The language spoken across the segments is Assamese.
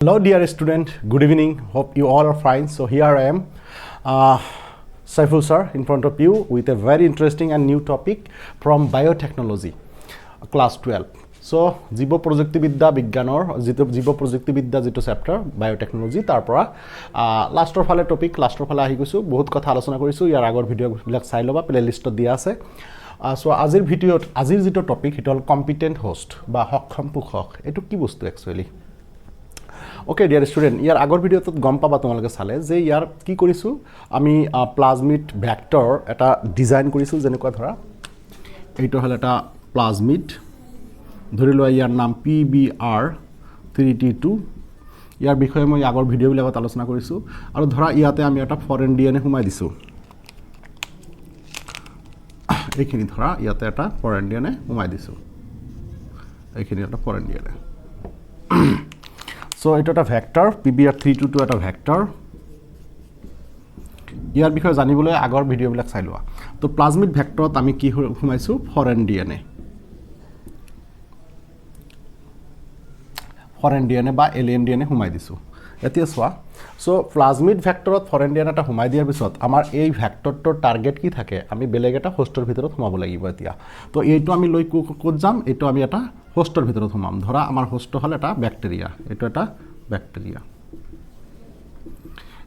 Hello dear student, good evening, hope you all are fine. So here I am, Saiful sir in front of you with a very interesting and new topic from biotechnology, class 12. So জীৱ প্ৰযুক্তিবিদ্যা বিজ্ঞানৰ যেটো জীৱ প্ৰযুক্তিবিদ্যা যেটো চেপ্টাৰ বায়োটেকনলজি তাৰ পৰা লাষ্টৰ ফালে টপিক লাষ্টৰ ফালে আহি গৈছো বহুত কথা আলোচনা কৰিছো ইয়াৰ আগৰ ভিডিঅ'বিলাক চাই লবা প্লে লিষ্টত দিয়া আছে সো আজিৰ ভিডিঅ'ত আজিৰ যেটো টপিক হিটল কম্পিটেন্ট হোষ্ট বা সক্ষম পোষক এটো কি বস্তু একচুয়ালি ওকে ডিয়ার স্টুডেন্ট ইয়ার আগর ভিডিওতে গম পাবা তোমালোকে চালে যে ইয়ার কি কৰিছো আমি প্লাজমিড ভেক্টৰ এটা ডিজাইন কৰিছো যেনেকুৱা ধৰা এইটো হল এটা প্লাজমিড ধৰি লোৱা ইয়াৰ নাম PBR3T2 ইয়াৰ বিষয়ে মই আগৰ ভিডিওবিলাকত আলোচনা কৰিছো আৰু ধৰা ইয়াতে আমি এটা ফৰেন ডিএনএ সোমাই দিছো এইখিনি ধৰা ইয়াতে এটা ফৰেন ডিএনএ সোমাই দিছো এইখিনি এটা ফৰেন ডিএনএ So এটা এটা ভেক্টৰ PBR3T2 এটা ভেক্টৰ ইয়াৰ বিষয়ে জানিবলৈ আগৰ ভিডিওবিলাক চাই লোৱা তো প্লাজমিড ভেক্টৰত আমি কি সোমাইছো ফৰেন ডিএনএ বা এলিয়েন ডিএনএ সোমাই দিছো এতিয়া চোৱা সো প্লাজমিড ভেক্টৰত ফৰেন ডিএনএ এটা সোমাই দিয়াৰ পিছত আমাৰ এই ভেক্টৰটোৰ টাৰ্গেট কি থাকে আমি বেলেগ এটা হোষ্টৰ ভিতৰত সোমাব লাগিব এতিয়া তো এইটো আমি লৈ কোড যাম এইটো আমি এটা হোষ্টৰ ভিতৰত সোমাম ধৰা আমাৰ হোষ্ট হল এটা ব্যাকটেৰিয়া এইটো এটা ব্যাকটেৰিয়া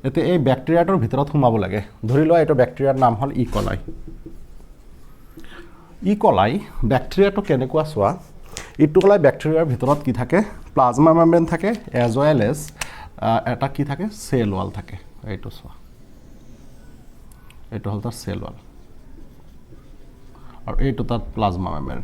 এতে এই ব্যাকটেৰিয়াটোৰ ভিতৰত সোমাব লাগে ধৰি লোৱা এইটো ব্যাকটেৰিয়াৰ নাম হল ইকলাই ব্যাকটেৰিয়াটো কেনেকুৱা চোৱা ইকলাই ব্যাকটেৰিয়াৰ ভিতৰত কি থাকে প্লাজমা মেমব্ৰেন থাকে এজ ওয়েল এজ এটা কি থাকে সেল ওয়াল থাকে এইটো চোৱা এইটো হল তাৰ সেল ওয়াল আৰু এইটো তাৰ প্লাজমা মেমব্ৰেন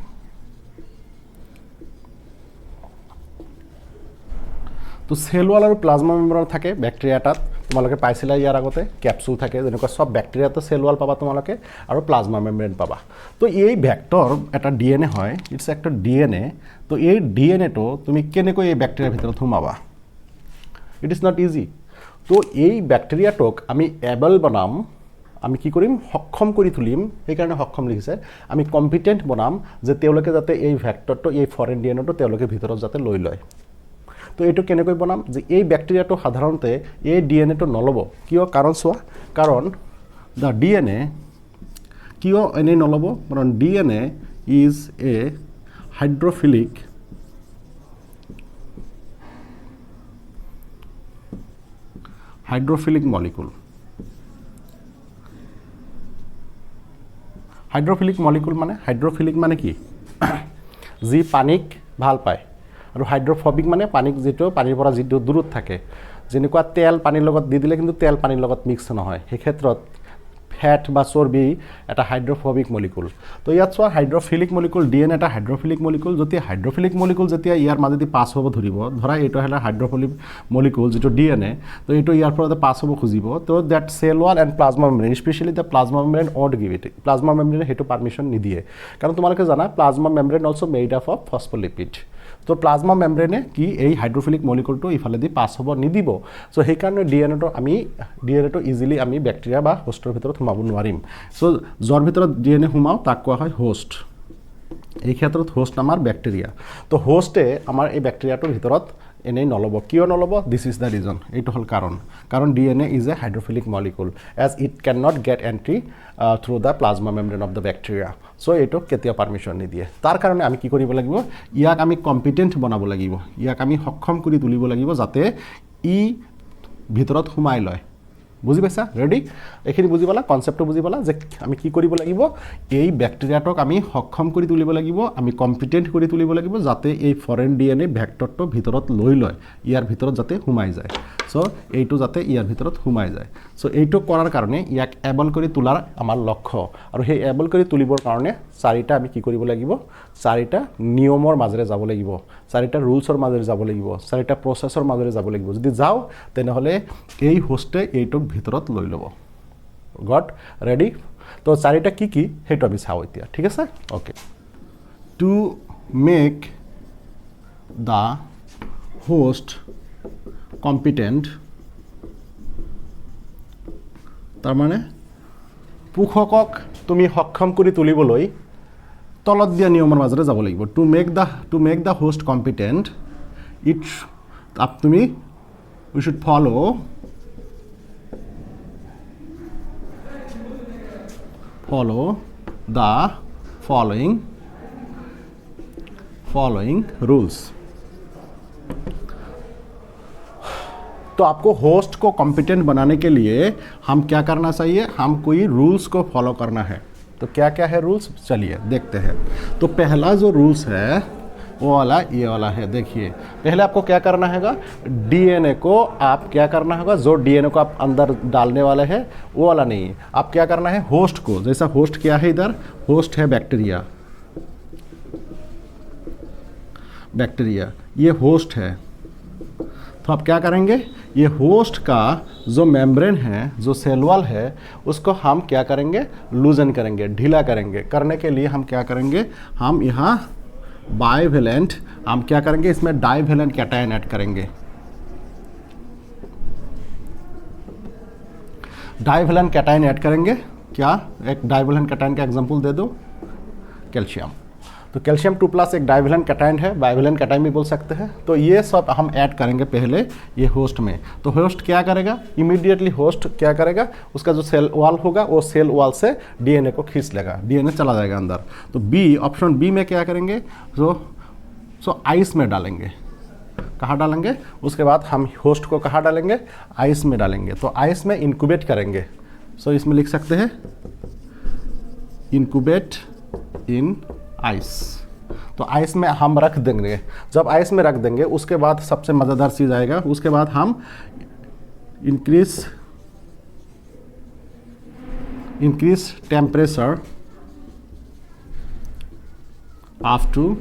তো সেল ওয়াল আৰু প্লাজমা মেমব্ৰেন থাকে ব্যাকটেৰিয়াটাত তোমালোকে পাইছিলা ইয়াৰ আগতে ক্যাপসুল থাকে যেনেকুৱা সব ব্যাকটেৰিয়াতে সেল ওয়াল পাবা তোমালোকে আৰু প্লাজমা মেমব্ৰেন পাবা তো এই ভেক্টৰ এটা ডিএনএ হয় ইটস একটা ডিএনএ তো এই ডিএনএটো তুমি কেনেকৈ এই ব্যাকটেৰিয়াৰ ভিতৰত সোমাবা ইট ইজ নট ইজি তো এই ব্যাকটেৰিয়াটোক আমি এবল বনাম আমি কি কৰিম সক্ষম কৰি তুলিম এই কাৰণে সক্ষম লিখিছে আমি কম্পিটেন্ট বনাম যে তেওঁলোকে যাতে এই ভেক্টৰটো এই ফৰেন ডিএনএটো তেওঁলোকে ভিতৰত যাতে লৈ লয় তো এইটো কেনেকৈ বনাম যে এই ব্যাকটেৰিয়াটো সাধাৰণতে এই ডিএনএটো নলব কিয় কাৰণ চোৱা কাৰণ দা ডিএনএ কিয় এনে নলব কাৰণ DNA is a hydrophilic molecule হাইড্ৰোফিলিক মানে কি যি পানীক ভাল পায় আৰু হাইড্ৰোফোবিক মানে পানীক যেটো পানীৰ পৰা যেটো দূৰত থাকে যেনেকুৱা তেল পানীৰ লগত দি দিলে কিন্তু তেল পানীৰ লগত মিক্স নহয় সেই ক্ষেত্ৰত ফ্যাট বা চৰ্বি এটা হাইড্ৰোফোবিক মলিকুল তো ইয়াত চোৱা হাইড্ৰোফিলিক মলিকুল ডিএনএ এটা হাইড্ৰোফিলিক মলিকুল যেতিয়া হাইড্ৰোফিলিক মলিকুল যেতিয়া ইয়াৰ মাজেদি পাছ হ'ব ধৰিব ধৰা এইটো হল হাইড্ৰোফিলিক মলিকুল যেটো ডিএনএ তো এইটো ইয়াৰ পৰা পাছ হ'ব খুজিব তো that cell wall and plasma membrane specially the plasma membrane won't give it plasma মেমব্ৰেনে হেতু পাৰমিশন নিদিয়ে কাৰণ তোমালোকে জানা plasma membrane also made up of phospholipid তো প্লাজমা মেমব্ৰেনে কি এই হাইড্ৰোফিলিক মলিকুলটো ইফালেদি পাছ হ'ব নিদিব সো সেই কাৰণে ডিএনএটো ইজিলি আমি ব্যাকটেৰিয়া বা হোষ্টৰ ভিতৰত সোমাব নোৱাৰিম সো জৰ ভিতৰত ডিএনএ সোমাও তাক কোৱা হয় হোষ্ট এই ক্ষেত্ৰত হোষ্ট আমাৰ ব্যাকটেৰিয়া তো হোষ্টে আমাৰ এই ব্যাকটেৰিয়াটোৰ ভিতৰত এনেই নলব কিয় নলব দিস ইজ দ্য ৰিজন এইটো হল কাৰণ DNA is a hydrophilic molecule as it can not get entry through the plasma membrane of the bacteria so এইটো কেতিয়া পাৰমিশন নিদিয়ে তাৰ কাৰণে আমি কি কৰিব লাগিব ইয়াক আমি কম্পিটেন্ট বনাব লাগিব ইয়াক আমি সক্ষম কৰি তুলিব লাগিব যাতে ই ভিতৰত সোমাই লয় বুজি পাইছা ৰেডি এখিনি বুজি পালা কনসেপ্টটো বুজি পালা যে আমি কি কৰিব লাগিব এই ব্যাকটেৰিয়াটোক আমি সক্ষম কৰি তুলিব লাগিব আমি কম্পিটেন্ট কৰি তুলিব লাগিব যাতে এই ফৰেন ডিএনএ ভেক্টৰটো ভিতৰত লৈ লয় ইয়াৰ ভিতৰত যাতে সোমাই যায় সো এইটো যাতে ইয়াৰ ভিতৰত সোমাই যায় সো এইটো কৰাৰ কাৰণে ইয়াক এবল কৰি তোলাৰ আমাৰ লক্ষ্য আৰু সেই এবল কৰি তুলিবৰ কাৰণে চাৰিটা আমি কি কৰিব লাগিব চাৰিটা নিয়মৰ মাজেৰে যাব লাগিব চাৰিটা ৰুলছৰ মাজেৰে যাব লাগিব চাৰিটা প্ৰসেছৰ মাজেৰে যাব লাগিব যদি যাও তেনেহলে এই হোষ্টে এইটো ভিতৰত লৈ লব গট ৰেডি তো চাৰিটা কি হেতু আমি চাও এতিয়া ঠিক আছে okay to make the host competent তাৰ মানে পোষকক তুমি সক্ষম কৰি তুলিবলৈ তলত দিয়া নিয়মৰ মাজেৰে যাব লাগিব to make the host competent it তুমি we should follow the following rules। तो आपको होस्ट को कॉम्पिटेंट बनाने के लिए हम क्या करना चाहिए, हम कोई रूल्स को फॉलो करना है। तो क्या क्या है रूल्स, चलिए देखते हैं। तो पहला जो रूल्स है वो वाला ये वाला है। देखिए पहले आपको क्या करना हैगा, डीएनए को आप क्या करना होगा, जो डीएनए को आप अंदर डालने वाले हैं वो वाला नहीं, आप क्या करना है होस्ट को, जैसा होस्ट क्या है इधर, होस्ट है बैक्टीरिया, ये होस्ट है। तो आप क्या करेंगे, ये होस्ट का जो मेम्ब्रेन है, जो सेल वॉल है, उसको हम क्या करेंगे, लूजन करेंगे, ढीला करेंगे। करने के लिए हम क्या करेंगे, हम यहाँ बाइवेलेंट, हम क्या करेंगे इसमें डाइवेलेंट कैटायन ऐड करेंगे। डाइवेलेंट कैटायन ऐड करेंगे। क्या, एक डाइवेलेंट कैटायन का एग्जांपल दे दो, कैल्शियम। तो कैल्शियम 2+ एक डाइवेलेंट कैटायन है, बाइवेलेंट कैटायन भी बोल सकते हैं। तो ये सब हम ऐड करेंगे पहले ये होस्ट में। तो होस्ट क्या करेगा, इमीडिएटली होस्ट क्या करेगा, उसका जो सेल वॉल होगा वो सेल वॉल से डीएनए को खींच लेगा, डीएनए चला जाएगा अंदर। तो बी, ऑप्शन बी में क्या करेंगे, सो आइस में डालेंगे। कहाँ डालेंगे, उसके बाद हम होस्ट को कहाँ डालेंगे, आइस में डालेंगे। तो आइस में इंक्यूबेट करेंगे। सो इसमें लिख सकते हैं इंक्यूबेट इन आइस। तो आइस में हम रख देंगे। जब आइस में रख देंगे उसके बाद सबसे मज़ेदार चीज़ आएगा, उसके बाद हम increase temperature up to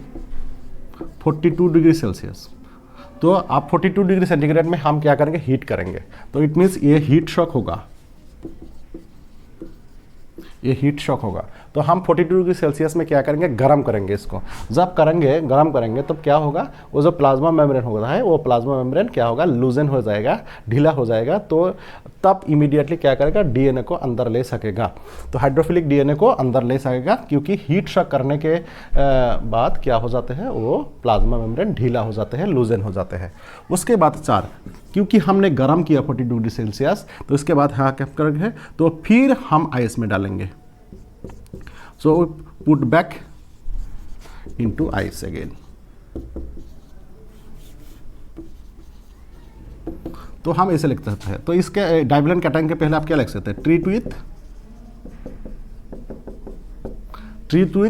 42 degree Celsius. तो आप 42 डिग्री सेंटीग्रेड में हम क्या करेंगे, हीट करेंगे। तो इट मीन्स ये हीट शॉक होगा, ये हीट शॉक होगा। तो हम 42 डिग्री सेल्सियस में क्या करेंगे, गर्म करेंगे इसको। जब गर्म करेंगे तब क्या होगा, वो जो प्लाज्मा मेम्ब्रेन होता है वो प्लाज्मा मेम्ब्रेन क्या होगा, लूजन हो जाएगा, ढीला हो जाएगा। तो तब इमीडिएटली क्या करेगा, डीएनए को अंदर ले सकेगा। तो हाइड्रोफिलिक डीएनए को अंदर ले सकेगा, क्योंकि हीट शॉक करने के बाद क्या हो जाते हैं, वो प्लाज्मा मेम्ब्रेन ढीला हो जाते हैं, लूजन हो जाते हैं। उसके बाद 4, क्योंकि हमने गर्म किया 42 डिग्री सेल्सियस, तो इसके बाद हाँ क्या करेंगे, तो फिर हम आइस में डालेंगे। So put back into ice again। तो हम ऐसे लिख सकते हैं। तो इसके डाइवेलेंट कैटायन के पहले आप क्या लिख सकते हैं, ट्रीट विथ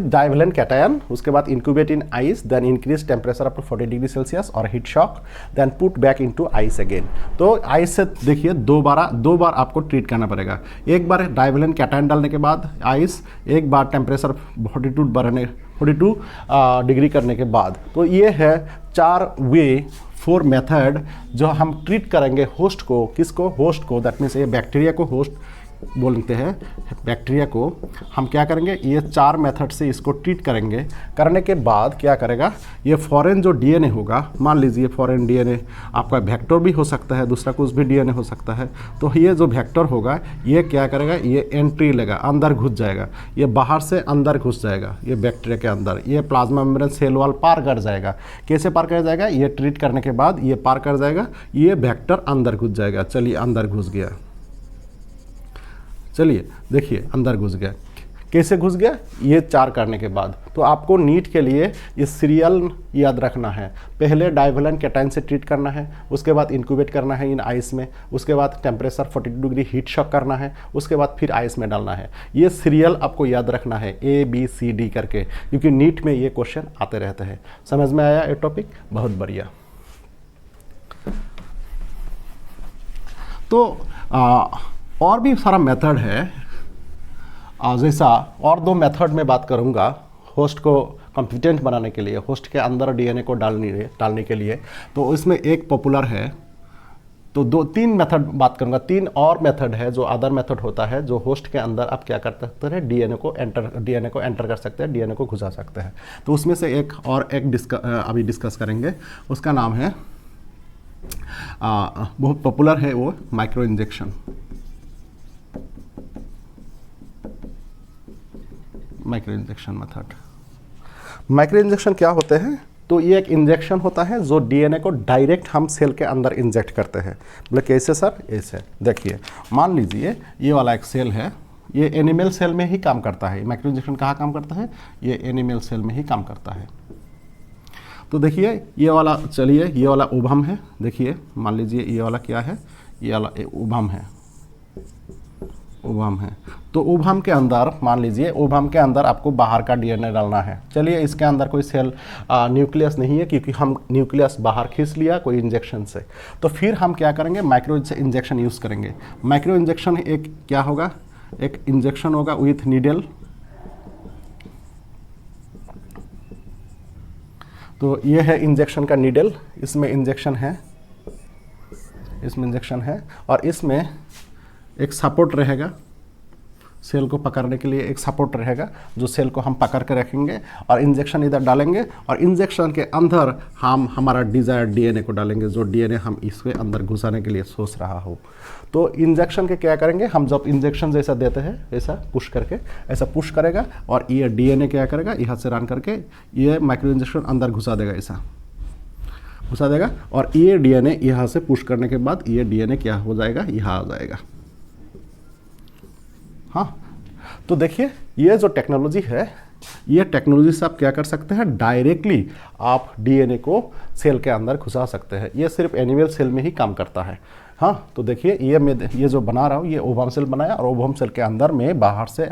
डाइवेलेंट कैटायन, उसके बाद incubate in ice, then increase temperature up to 40 degree Celsius और heat shock, then put back into ice again. तो आइस से देखिए दो बार आपको ट्रीट करना पड़ेगा। एक बार डाइवेलेंट कैटायन डालने के बाद आइस, एक बार टेम्परेचर 42 डिग्री करने के बाद। तो ये है 4 मेथड जो हम ट्रीट करेंगे होस्ट को। किसको, होस्ट को, दैट मीन्स ये बैक्टीरिया को होस्ट बोलते हैं। बैक्टीरिया को हम क्या करेंगे, ये 4 मेथड से इसको ट्रीट करेंगे। करने के बाद क्या करेगा, ये फॉरेन जो डीएनए होगा, मान लीजिए फॉरेन डीएनए आपका वेक्टर भी हो सकता है, दूसरा कुछ भी डीएनए हो सकता है। तो ये जो वेक्टर होगा ये क्या करेगा, ये एंट्री लेगा, अंदर घुस जाएगा, ये बाहर से अंदर घुस जाएगा, ये बैक्टीरिया के अंदर, ये प्लाज्मा मेम्ब्रेन सेल वॉल पार कर जाएगा। कैसे पार कर जाएगा, ये ट्रीट करने के बाद ये पार कर जाएगा, ये वेक्टर अंदर घुस जाएगा। चलिए अंदर घुस गया, चलिए देखिए अंदर घुस गया। कैसे घुस गया, ये 4 करने के बाद। तो आपको नीट के लिए ये सीरियल याद रखना है। पहले डाइवेलेंट कैटायन से ट्रीट करना है, उसके बाद इंक्यूबेट करना है इन आइस में, उसके बाद टेम्परेचर 42 डिग्री हीट शॉक करना है, उसके बाद फिर आइस में डालना है। ये सीरियल आपको याद रखना है, ABCD करके, क्योंकि नीट में ये क्वेश्चन आते रहते हैं। समझ में आया ये टॉपिक, बहुत बढ़िया। तो और भी सारा मेथड है, जैसा और 2 मेथड में बात करूंगा होस्ट को कॉम्पिटेंट बनाने के लिए, होस्ट के अंदर डीएनए को डालने के लिए। तो इसमें एक पॉपुलर है, तो 2-3 मेथड बात करूंगा। 3 और मेथड है जो अदर मेथड होता है, जो होस्ट के अंदर आप क्या कर सकते हैं, डीएनए को एंटर कर सकते हैं, डीएनए को घुसा सकते हैं। तो उसमें से एक अभी डिस्कस करेंगे, उसका नाम है बहुत पॉपुलर है वो, micro injection. Micro injection method. Micro injection क्या होते हैं, तो ये एक इंजेक्शन होता है जो डीएनए को डायरेक्ट हम सेल के अंदर इंजेक्ट करते हैं। बोले कैसे सर? ऐसे देखिए, मान लीजिए ये वाला एक सेल है, ये एनिमल सेल में ही काम करता है। माइक्रो इंजेक्शन कहाँ काम करता है? ये एनिमल सेल में ही काम करता है। तो देखिए ये वाला, चलिए ये वाला ओवम है, देखिए मान लीजिए ये वाला क्या है, ये वाला ओवम है, ओवम है। तो ओवम के अंदर मान लीजिए, ओवम के अंदर आपको बाहर का डीएनए डालना है। चलिए इसके अंदर कोई सेल न्यूक्लियस नहीं है, क्योंकि हम न्यूक्लियस बाहर खींच लिया कोई इंजेक्शन से। तो फिर हम क्या करेंगे? माइक्रो इंजेक्शन यूज़ करेंगे। माइक्रो इंजेक्शन एक क्या होगा? एक इंजेक्शन होगा विथ नीडल। तो ये है इंजेक्शन का नीडल, इसमें इंजेक्शन है, इसमें इंजेक्शन है, और इसमें एक सपोर्ट रहेगा, सेल को पकड़ने के लिए एक सपोर्ट रहेगा, जो सेल को हम पकड़ के रखेंगे, और इंजेक्शन इधर डालेंगे, और इंजेक्शन के अंदर हम हमारा डिज़ायर्ड डीएनए को डालेंगे, जो डीएनए हम इसके अंदर घुसाने के लिए सोच रहा हो। तो इंजेक्शन के क्या करेंगे हम? जब इंजेक्शन जैसा देते हैं, ऐसा पुश करके, ऐसा पुश करेगा, और ये डीएनए क्या करेगा? यहाँ से रन करके ये माइक्रो इंजेक्शन अंदर घुसा देगा, ऐसा घुसा देगा, और ये डीएनए यहाँ से पुश करने के बाद ये डीएनए क्या हो जाएगा? यहाँ आ जाएगा। हाँ, तो देखिए ये जो टेक्नोलॉजी है, ये टेक्नोलॉजी से आप क्या कर सकते हैं? डायरेक्टली आप डीएनए को सेल के अंदर घुसा सकते हैं। ये सिर्फ एनिमल सेल में ही काम करता है। हाँ, तो देखिए ये जो बना रहा हूँ, ये ओवम सेल बनाया, और ओवम सेल के अंदर में बाहर से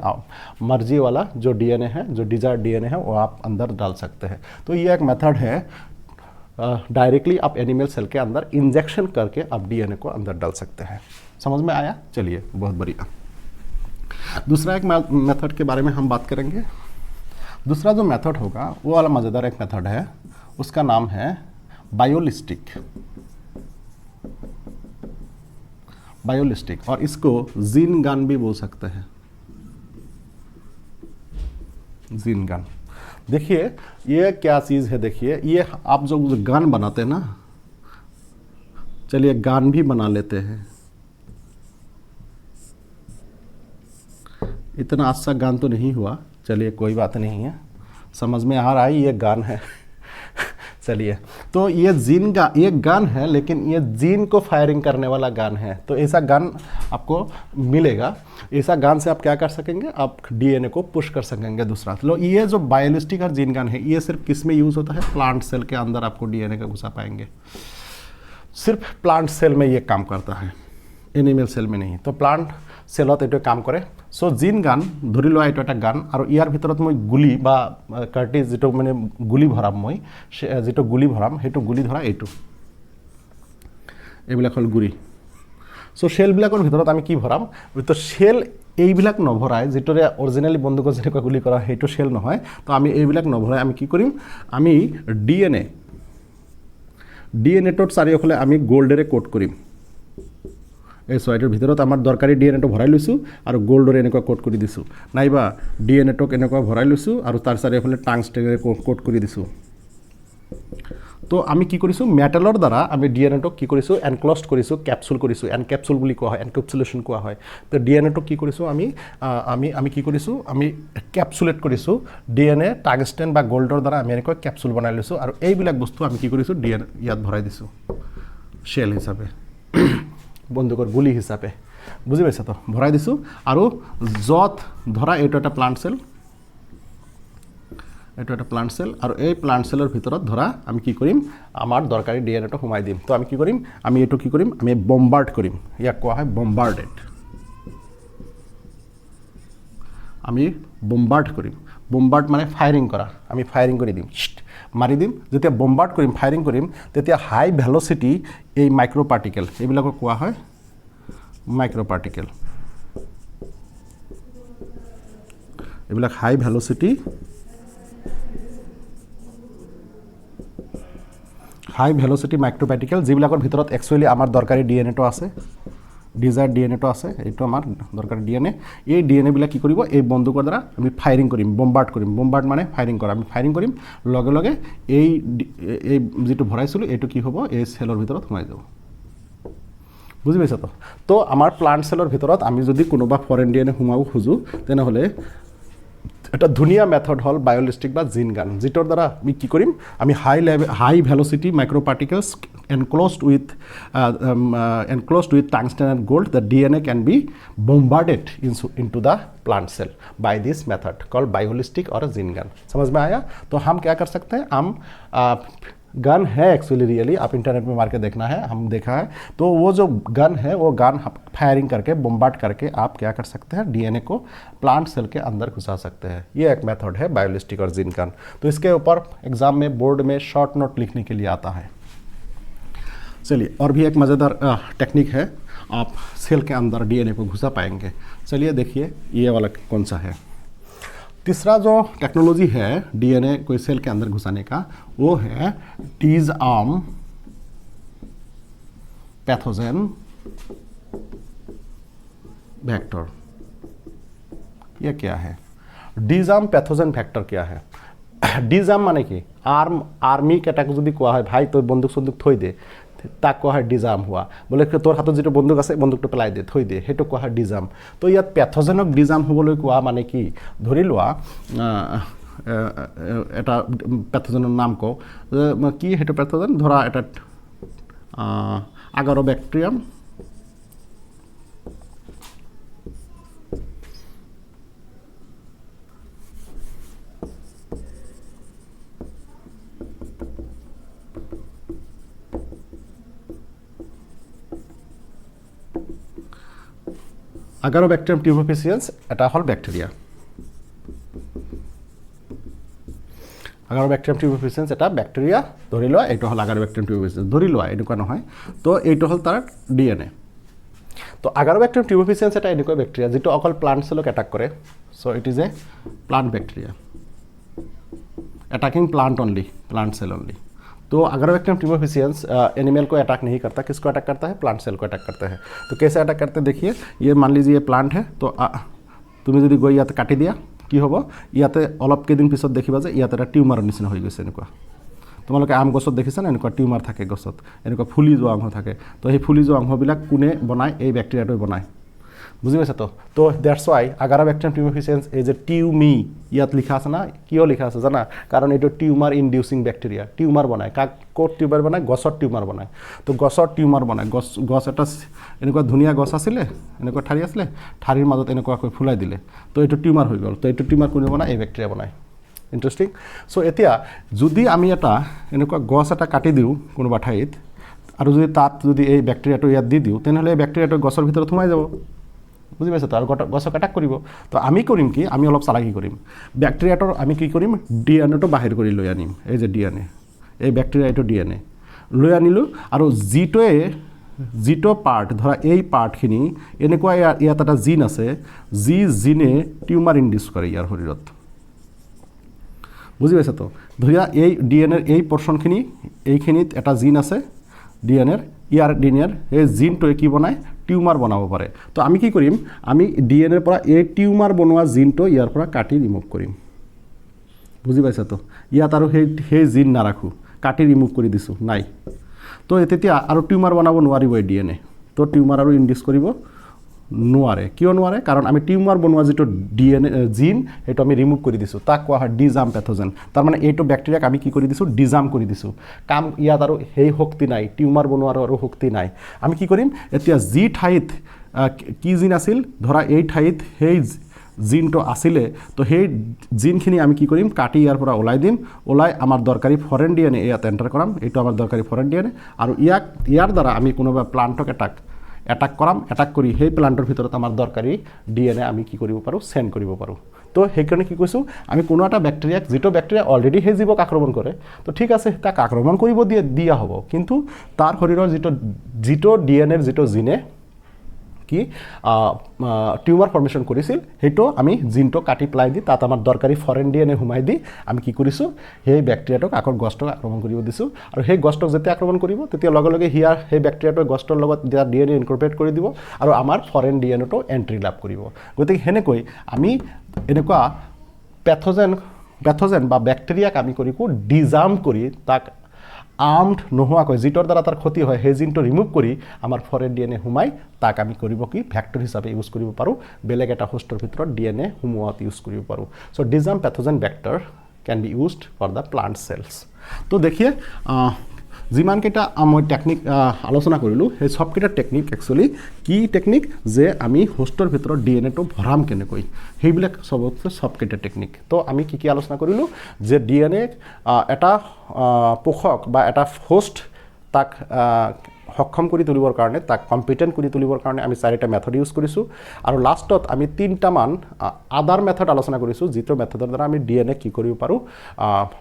मर्जी वाला जो डीएनए है, जो डिजायर्ड डीएनए है, वो आप अंदर डाल सकते हैं। तो ये एक मेथड है, डायरेक्टली आप एनिमल सेल के अंदर इंजेक्शन करके आप डीएनए को अंदर डाल सकते हैं। समझ में आया? चलिए, बहुत बढ़िया। दूसरा एक मेथड के बारे में हम बात करेंगे। दूसरा जो मेथड होगा वो वाला मज़ेदार एक मेथड है, उसका नाम है बायोलिस्टिक। बायोलिस्टिक, और इसको जीन गन भी बोल सकते हैं, जीन गन। देखिए ये क्या चीज़ है? देखिए ये आप जो गन बनाते हैं ना, चलिए गन भी बना लेते हैं। इतना अच्छा गान तो नहीं हुआ, चलिए कोई बात नहीं है, समझ में आ रहा है ये गान है। चलिए, तो ये ये गन है, लेकिन ये जीन को फायरिंग करने वाला गन है। तो ऐसा गन आपको मिलेगा, ऐसा गन से आप क्या कर सकेंगे? आप डीएनए को पुश कर सकेंगे दूसरा। तो ये जो बायोलिस्टिक और जीन गन है, ये सिर्फ किस में यूज़ होता है? प्लांट सेल के अंदर आपको डीएनए का घुसा पाएंगे। सिर्फ प्लांट सेल में ये काम करता है, एनिमल सेल में नहीं। तो प्लांट सेলত ये काम करे। सो जीन गान धरि लो ये गान, और यार भितरत मैं गुली बा कार्टिज जो मैंने गुली भराम, मैं जो गुली भराम हेतु गुली धरा एटू এইবিলাক হল গুড়ি। সো শেলবিলাকৰ ভিতৰত আমি কি ভৰাম? তো শেল এইবিলাক নভৰাই, যিটোৰে অৰিজিনেলি বন্দুকৰ যেনেকুৱা গুলি কৰা সেইটো শেল নহয়। তো আমি এইবিলাক নভৰাই আমি কি কৰিম? আমি ডিএনএটোত চাৰিওফালে আমি গোল্ডেৰে কোট কৰিম। এই ছয়টোৰ ভিতৰত আমাৰ দৰকাৰী ডিএনএটো ভৰাই লৈছোঁ আৰু গোল্ডৰে এনেকুৱা কোট কৰি দিছোঁ, নাইবা ডিএনএটোক এনেকুৱা ভৰাই লৈছোঁ আৰু তাৰ চাৰিওফালে টাংষ্টেনেৰে কোট কৰি দিছোঁ। তো আমি কি কৰিছোঁ? মেটেলৰ দ্বাৰা আমি ডিএনএটোক কি কৰিছোঁ? এনক্ল'জড কৰিছোঁ, কেপচুল কৰিছোঁ। এনকেপচুল বুলি কোৱা হয়, এনকেপচুলেশ্যন কোৱা হয়। তো ডিএনএটোক কি কৰিছোঁ? আমি কি কৰিছোঁ? আমি কেপচুলেট কৰিছোঁ। ডিএনএ টাংষ্টেন বা গোল্ডৰ দ্বাৰা আমি এনেকৈ কেপচুল বনাই লৈছোঁ, আৰু এইবিলাক বস্তু আমি কি কৰিছোঁ? ডিএনএ ইয়াত ভৰাই দিছোঁ শেল হিচাপে, বন্দুকৰ গুলি হিচাপে। বুজি পাইছা? তো ভৰাই দিছোঁ, আৰু য'ত ধৰা এইটো এটা প্লাণ্ট চেল, এইটো এটা প্লাণ্ট চেল, আৰু এই প্লাণ্ট চেলৰ ভিতৰত ধৰা আমি কি কৰিম? আমাৰ দৰকাৰী ডিএনএটো সোমাই দিম। তো আমি কি কৰিম? আমি এইটো কি কৰিম? আমি বম্বাৰ্ড কৰিম। ইয়াক কোৱা হয় বম্বাৰ্ডেড। আমি বম্বাৰ্ড কৰিম। বম্বাৰ্ড মানে ফায়াৰিং কৰা। আমি ফায়াৰিং কৰি দিম, মাৰি দিম। যেতিয়া বম্বাৰ্ড কৰিম, ফায়াৰিং কৰিম, তেতিয়া হাই ভেলচিটি এই মাইক্ৰ' পাৰ্টিকেল, এইবিলাকক কোৱা হয় মাইক্ৰ' পাৰ্টিকেল। এইবিলাক হাই ভেলচিটি মাইক্ৰ' পাৰ্টিকেল, যিবিলাকৰ ভিতৰত একচুৱেলি আমাৰ দৰকাৰী ডিএনএটো আছে, ডিজায়াৰ্ড ডিএনএটো আছে। এইটো আমাৰ দৰকাৰী ডিএনএ। এই ডিএনএবিলাক কি কৰিব? এই বন্দুকৰ দ্বাৰা আমি ফায়াৰিং কৰিম, বম্বাৰ্ড কৰিম। বম্বাৰ্ড মানে ফায়াৰিং কৰা। আমি ফায়াৰিং কৰিম, লগে লগে এই যিটো ভৰাইছিলোঁ এইটো কি হ'ব? এই চেলৰ ভিতৰত সোমাই যাব। বুজি পাইছা? তো আমাৰ প্লাণ্ট চেলৰ ভিতৰত আমি যদি কোনোবা ফৰেন ডিএনএ সোমাব খোজোঁ, তেনেহ'লে এটা ধুনীয়া মেথড হ'ল বায়োলিষ্টিক বা জিন গান, যিটোৰ দ্বাৰা আমি কি কৰিম, আমি high velocity micro particles enclosed with tungsten and gold, the DNA can be bombarded into the plant cell by this method called bioholistic or gene gun. समझ में आया? तो हम क्या कर सकते हैं, हम गन है एक्चुअली रियली, आप इंटरनेट में मार के देखना है, हम देखा है, तो वो जो गन है वो गन फायरिंग करके बोम्बार्ड करके आप क्या कर सकते हैं, डीएनए को प्लांट सेल के अंदर घुसा सकते हैं। ये एक मेथड है बायोलिस्टिक और जीन गन। तो इसके ऊपर एग्जाम में बोर्ड में शॉर्ट नोट लिखने के लिए आता है। चलिए, और भी एक मज़ेदार टेक्निक है, आप सेल के अंदर डीएनए को घुसा पाएंगे। चलिए देखिए ये वाला कौन सा है। तीसरा जो टेक्नोलॉजी है डीएनए कोई सेल के अंदर घुसाने का, वो है डिसआर्म पैथोजन वेक्टर। ये क्या है? डिसआर्म पैथोजन वेक्टर क्या है? डिसआर्म माने कि आर्मी केटाक যদি কোয়া হয় ভাই তোর বন্দুক সন্দুক থই দে, তাক কোৱা হয় ডিজাম হোৱা, বোলে তোৰ হাতত যিটো বন্দুক আছে বন্দুকটো পেলাই দে, থৈ দে, সেইটো কোৱা হয় ডিজাম। তো ইয়াত পেথোজেনক ডিজাম হ'বলৈ কোৱা মানে কি, ধৰি লোৱা এটা পেথোজেনৰ নাম কওঁ, কি সেইটো পেথোজেন, ধৰা এটা আগাৰোবেক্টেৰিয়াম, আগাৰোবেক্টেৰিয়াম টিউবাৰকুলোচিয়েন্স এটা হ'ল বেক্টেৰিয়া। আগাৰোবেক্টেৰিয়াম টিউবাৰকুলোচিয়েন্স এটা বেক্টেৰিয়া, ধৰি লোৱা এইটো হ'ল আগাৰোবেক্টেৰিয়াম টিউবাৰকুলোচিয়েন্স, ধৰি লোৱা এনেকুৱা নহয়, তো এইটো হ'ল তাৰ ডিএনএ। তো আগাৰোবেক্টেৰিয়াম টিউবাৰকুলোচিয়েন্স এটা এনেকুৱা বেক্টেৰিয়া যিটো অকল প্লাণ্ট চেলক এটাক কৰে। So' it is a plant bacteria attacking plant only, plant cell only. तो अगारोबैक्टीरियम ट्यूबरकुलोसियंस एनिमल को अटैक नहीं करता, किसको अटैक करता है, प्लांट सेल को अटैक करता है। तो कैसे अटैक करते हैं देखिए, ये मान लीजिए ये प्लांट है, तो तुम्हें जो गई इते काटि दिया कि हम इते अलप केदिन पिছত देखिबा जे इते टिউমাৰৰ নিচিনা হৈ গৈছে। এনেকুৱা তোমালোকে আম গছত দেখিছা না, এনেকুৱা টিউমাৰ থাকে গছত, এনেকুৱা ফুলি যোৱা অংশ থাকে। তো সেই ফুলি যোৱা অংশবিলাক কোনে বনায়, এই বেক্টেৰিয়াটোৱে বনায়। বুঝি পাইছে? তো দ্যাটস ওয়াই আগাৰোবেক্টিৰিয়াম টিউবৰকুলোচিয়েন্স এজ এ টিউমি ইয়াত লিখা আছে না, কিয় লিখা আছে জানা, কাৰণ এইটো টিউমাৰ ইনডিউচিং বেক্টেৰিয়া, টিউমাৰ বনায়। কাক ক'ত টিউমাৰ বনায়, গছত টিউমাৰ বনায়। তো গছত টিউমাৰ বনায়, গছ এটা এনেকুৱা ধুনীয়া গছ আছিলে, এনেকুৱা ঠাৰি আছিলে, ঠাৰিৰ মাজত এনেকুৱাকৈ ফুলাই দিলে, তো এইটো টিউমাৰ হৈ গ'ল। তো এইটো টিউমাৰ কোনে বনায়, এই বেক্টেৰিয়া বনায়। ইণ্টাৰেষ্টিং। চ' এতিয়া যদি আমি এটা এনেকুৱা গছ এটা কাটি দিওঁ কোনোবা ঠাইত, আৰু যদি তাত যদি এই বেক্টেৰিয়াটো ইয়াত দি দিওঁ, তেনেহ'লে এই বেক্টেৰিয়াটো গছৰ ভিতৰত সোমাই যাব। বুঝি পাইছে? তো আৰু গছক এটাক কৰিব। তো আমি কৰিম কি, আমি অলপ চালাকি কৰিম, বেক্টেৰিয়াটোৰ আমি কি কৰিম, ডিএনএটো বাহিৰ কৰি লৈ আনিম। এই যে ডিএনএ, এই বেক্টেৰিয়া এইটো ডিএনএ লৈ আনিলোঁ, আৰু যিটো পাৰ্ট, ধৰা এই পাৰ্টখিনি এনেকুৱা ইয়াত এটা জিন আছে, যি জিনে টিউমাৰ ইনডিউচ কৰে ইয়াৰ শৰীৰত। বুজি পাইছে? তো ধৰা এই ডিএনএৰ এই পৰ্চনখিনি, এইখিনিত এটা জিন আছে ডিএনএৰ, ইয়াৰ ডিএনএৰ এই জিনটোৱে কি বনায়, টিউমাৰ বনাব পাৰে। তো আমি কি কৰিম, আমি ডিএনএৰ পৰা এই টিউমাৰ বনোৱা জিনটো ইয়াৰ পৰা কাটি ৰিমুভ কৰিম। বুজি পাইছা? তো ইয়াত আৰু সেই জিন নাৰাখোঁ, কাটি ৰিমুভ কৰি দিছোঁ, নাই। তো তেতিয়া আৰু টিউমাৰ বনাব নোৱাৰিব এই ডিএনএ। তো টিউমাৰ আৰু ইনডিউচ কৰিব নোৱাৰে। কিয় নোৱাৰে? কাৰণ আমি টিউমাৰ বনোৱা যিটো ডিএনএ জিন, সেইটো আমি ৰিমুভ কৰি দিছোঁ, তাক কোৱা হয় ডিজাম পেথোজেন। তাৰমানে এইটো বেক্টেৰিয়াক আমি কি কৰি দিছোঁ, ডিজাম কৰি দিছোঁ। কাম ইয়াত আৰু সেই শক্তি নাই, টিউমাৰ বনোৱাৰ আৰু শক্তি নাই। আমি কি কৰিম, এতিয়া যি ঠাইত কি জিন আছিল, ধৰা এই ঠাইত সেই জিনটো আছিলে, তো সেই জিনখিনি আমি কি কৰিম, কাটি ইয়াৰ পৰা ওলাই দিম। ওলাই আমাৰ দৰকাৰী ফৰেন ডিএনএ ইয়াত এণ্টাৰ কৰাম, এইটো আমাৰ দৰকাৰী ফৰেন ডিএনএ, আৰু ইয়াৰ দ্বাৰা আমি কোনোবা প্লাণ্টক এটাক কৰাম। এটাক কৰি সেই প্লাণ্টৰ ভিতৰত আমাৰ দৰকাৰী ডিএনএ আমি কি কৰিব পাৰোঁ, চেণ্ড কৰিব পাৰোঁ। তো সেইকাৰণে কি কৈছোঁ, আমি কোনো এটা বেক্টেৰিয়াক, যিটো বেক্টেৰিয়া অলৰেডি সেই জীৱক আক্ৰমণ কৰে, তো ঠিক আছে তাক আক্ৰমণ কৰিব দিয়া হ'ব, কিন্তু তাৰ শৰীৰৰ যিটো ডিএনএৰ যিটো জিনে কি টিউমাৰ ফৰ্মেশ্যন কৰিছিল, সেইটো আমি জিনটো কাটি পেলাই দি তাত আমাৰ দৰকাৰী ফৰেন ডিএনএ সোমাই দি আমি কি কৰিছোঁ, সেই বেক্টেৰিয়াটোক আকৌ গছটোক আক্ৰমণ কৰিব দিছোঁ। আৰু সেই গছটোক যেতিয়া আক্ৰমণ কৰিব, তেতিয়া লগে লগে সেই বেক্টেৰিয়াটোৱে গছটোৰ লগত ডিএনএ ইনকৰ্পৰেট কৰি দিব, আৰু আমাৰ ফৰেন ডিএনএটো এণ্ট্ৰি লাভ কৰিব। গতিকে সেনেকৈ আমি এনেকুৱা পেথোজেন বা বেক্টেৰিয়াক আমি ডিজাম কৰি তাক আৰ্মড নোহোৱাকৈ যিটোৰ দ্বাৰা তাৰ ক্ষতি হয় সেই জিনটো ৰিমুভ কৰি আমাৰ ফৰেন DNA সোমাই তাক আমি কৰিব কি ভেক্টৰ হিচাপে ইউজ কৰিব পাৰোঁ বেলেগ এটা হোষ্টৰ ভিতৰত DNA সোমোৱাত ইউজ কৰিব পাৰোঁ চ' ডিজাম pathogen vector can be used for the plant cells তো দেখিয়ে যিমানকেইটা মই টেকনিক আলোচনা কৰিলোঁ সেই সবকেইটা টেকনিক একচুৱেলি কি টেকনিক যে আমি হোষ্টৰ ভিতৰত ডিএনএটো ভৰাম কেনেকৈ সেইবিলাক সবকেইটা টেকনিক তো আমি কি কি আলোচনা কৰিলোঁ যে ডিএনএ এটা পোষক বা এটা হোষ্ট তাক সক্ষম কৰি তুলিবৰ কাৰণে তাক কম্পিটেণ্ট কৰি তুলিবৰ কাৰণে আমি 4টা মেথড ইউজ কৰিছোঁ আৰু লাষ্টত আমি 3টামান আদাৰ মেথড আলোচনা কৰিছোঁ যিটো মেথডৰ দ্বাৰা আমি ডিএনএ কি কৰিব পাৰোঁ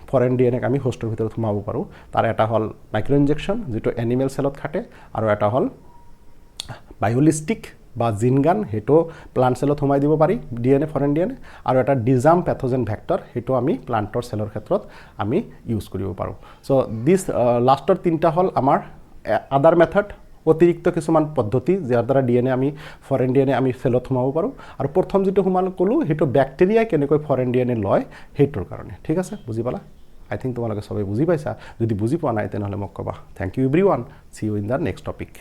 ফৰেন ডিএনএক আমি হোষ্টৰ ভিতৰত সোমাব পাৰোঁ তাৰ এটা হ'ল মাইক্ৰ ইনজেকশ্যন যিটো এনিমেল চেলত খাটে আৰু এটা হ'ল বায়োলিষ্টিক বা জিনগান সেইটো প্লান্ট চেলত সোমাই দিব পাৰি ডিএনএ ফৰেন ডিএনএ আৰু এটা ডিজাম পেথোজেন ভেক্টৰ সেইটো আমি প্লান্টৰ চেলৰ ক্ষেত্ৰত আমি ইউজ কৰিব পাৰোঁ চ' দিছ লাষ্টৰ 3টা হ'ল আমাৰ আদাৰ মেথড অতিৰিক্ত কিছুমান পদ্ধতি যাৰ দ্বাৰা ডিএনএ আমি ফৰেন ডিএনএ আমি চেলত সোমাব পাৰোঁ আৰু প্ৰথম যিটো ক'লোঁ সেইটো বেক্টেৰিয়াই কেনেকৈ ফৰেন ডিএনএ লয় সেইটোৰ কাৰণে ঠিক আছে বুজি পালা আই থিংক তোমালোকে সবে বুজি পাইছা যদি বুজি পোৱা নাই তেনেহ'লে মোক ক'বা thank you everyone see you in the next topic